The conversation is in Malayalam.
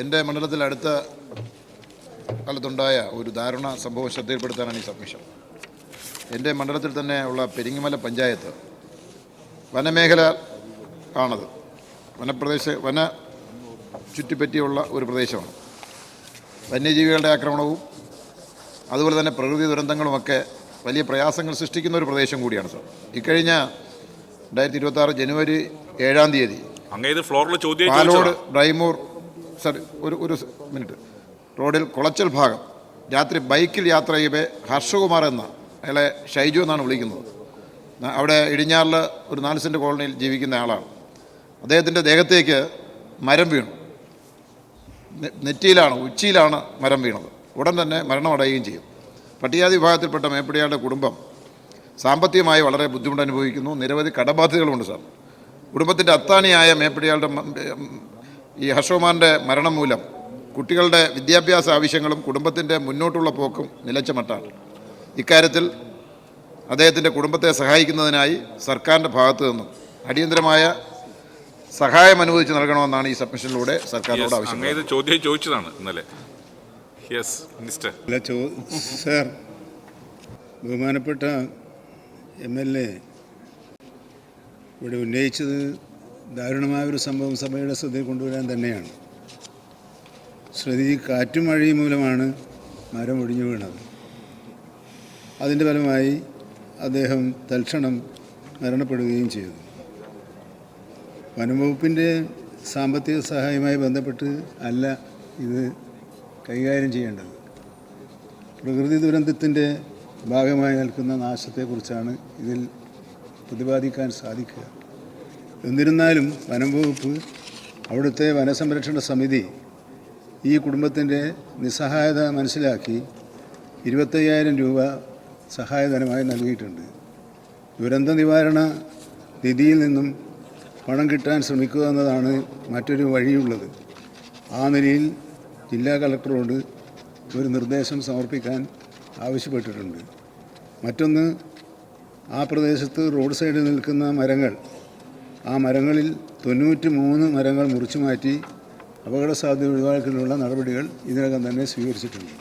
എൻ്റെ മണ്ഡലത്തിൽ അടുത്ത കാലത്തുണ്ടായ ഒരു ദാരുണ സംഭവം ശ്രദ്ധയിൽപ്പെടുത്താനാണ് ഈ സബ്മിഷൻ. എൻ്റെ മണ്ഡലത്തിൽ തന്നെ ഉള്ള പെരിങ്ങമല പഞ്ചായത്ത് വനമേഖല ആണത്. വന ചുറ്റിപ്പറ്റിയുള്ള ഒരു പ്രദേശമാണ്. വന്യജീവികളുടെ ആക്രമണവും അതുപോലെ തന്നെ പ്രകൃതി ദുരന്തങ്ങളുമൊക്കെ വലിയ പ്രയാസങ്ങൾ സൃഷ്ടിക്കുന്ന ഒരു പ്രദേശം കൂടിയാണ് സാർ. ഇക്കഴിഞ്ഞ 2026 ജനുവരി 7-ാം തീയതി പാലോട് ഡ്രൈമൂർ സാർ ഒരു മിനിറ്റ് റോഡിൽ കുളച്ചൽ ഭാഗം രാത്രി ബൈക്കിൽ യാത്ര ചെയ്യവേ ഹർഷകുമാർ എന്ന അയാളെ ഷൈജു എന്നാണ് വിളിക്കുന്നത്. അവിടെ ഇടിഞ്ഞാറിൽ ഒരു 4 സെൻറ്റ് കോളനിയിൽ ജീവിക്കുന്ന ആളാണ്. അദ്ദേഹത്തിൻ്റെ ദേഹത്തേക്ക് മരം വീണു. നെറ്റിയിലാണ്, ഉച്ചിയിലാണ് മരം വീണത്. ഉടൻ തന്നെ മരണമടയുകയും ചെയ്യും. പട്ടികജാതി വിഭാഗത്തിൽപ്പെട്ട മേപ്പടിയാളുടെ കുടുംബം സാമ്പത്തികമായി വളരെ ബുദ്ധിമുട്ട് അനുഭവിക്കുന്നു. നിരവധി കടബാധ്യതകളുണ്ട് സാർ. കുടുംബത്തിൻ്റെ അത്താണിയായ മേപ്പടിയാളുടെ ഈ ഹർഷകുമാറിൻ്റെ മരണം മൂലം കുട്ടികളുടെ വിദ്യാഭ്യാസ ആവശ്യങ്ങളും കുടുംബത്തിൻ്റെ മുന്നോട്ടുള്ള പോക്കും നിലച്ച മട്ടാണ്. ഇക്കാര്യത്തിൽ അദ്ദേഹത്തിൻ്റെ കുടുംബത്തെ സഹായിക്കുന്നതിനായി സർക്കാരിൻ്റെ ഭാഗത്തു നിന്നും അടിയന്തരമായ സഹായം അനുവദിച്ച് നൽകണമെന്നാണ് ഈ സബ്മിഷനിലൂടെ സർക്കാരിനോട് ആവശ്യപ്പെടുന്നത്. ചോദ്യം ചോദിച്ചതാണ് ഇന്നലെ. സാർ, ബഹുമാനപ്പെട്ട MLA ഇവിടെ ഉന്നയിച്ചത് ദാരുണമായൊരു സംഭവം സഭയുടെ ശ്രദ്ധയിൽ കൊണ്ടുവരാൻ തന്നെയാണ്. കാറ്റും മഴയും മൂലമാണ് മരം ഒടിഞ്ഞു വീണത്. അതിൻ്റെ ഫലമായി അദ്ദേഹം തൽക്ഷണം മരണപ്പെടുകയും ചെയ്തു. വനംവകുപ്പിൻ്റെ സാമ്പത്തിക സഹായവുമായി ബന്ധപ്പെട്ട് അല്ല ഇത് കൈകാര്യം ചെയ്യേണ്ടത്. പ്രകൃതി ദുരന്തത്തിൻ്റെ ഭാഗമായി നിൽക്കുന്ന നാശത്തെക്കുറിച്ചാണ് ഇതിൽ പ്രതിപാദിക്കാൻ സാധിക്കുക. എന്നിരുന്നാലും വനംവകുപ്പ്, അവിടുത്തെ വനസംരക്ഷണ സമിതി ഈ കുടുംബത്തിൻ്റെ നിസ്സഹായത മനസ്സിലാക്കി 25,000 രൂപ സഹായധനമായി നൽകിയിട്ടുണ്ട്. ദുരന്ത നിവാരണ നിധിയിൽ നിന്നും പണം കിട്ടാൻ ശ്രമിക്കുക എന്നതാണ് മറ്റൊരു വഴിയുള്ളത്. ആ നിലയിൽ ജില്ലാ കളക്ടറോട് ഒരു നിർദ്ദേശം സമർപ്പിക്കാൻ ആവശ്യപ്പെട്ടിട്ടുണ്ട്. മറ്റൊന്ന്, ആ പ്രദേശത്ത് റോഡ് സൈഡിൽ നിൽക്കുന്ന മരങ്ങൾ, ആ മരങ്ങളിൽ 93 മരങ്ങൾ മുറിച്ചു മാറ്റി അപകട സാധ്യത ഒഴിവാക്കാനുള്ള നടപടികൾ ഇതിനകം തന്നെ സ്വീകരിച്ചിട്ടുണ്ട്.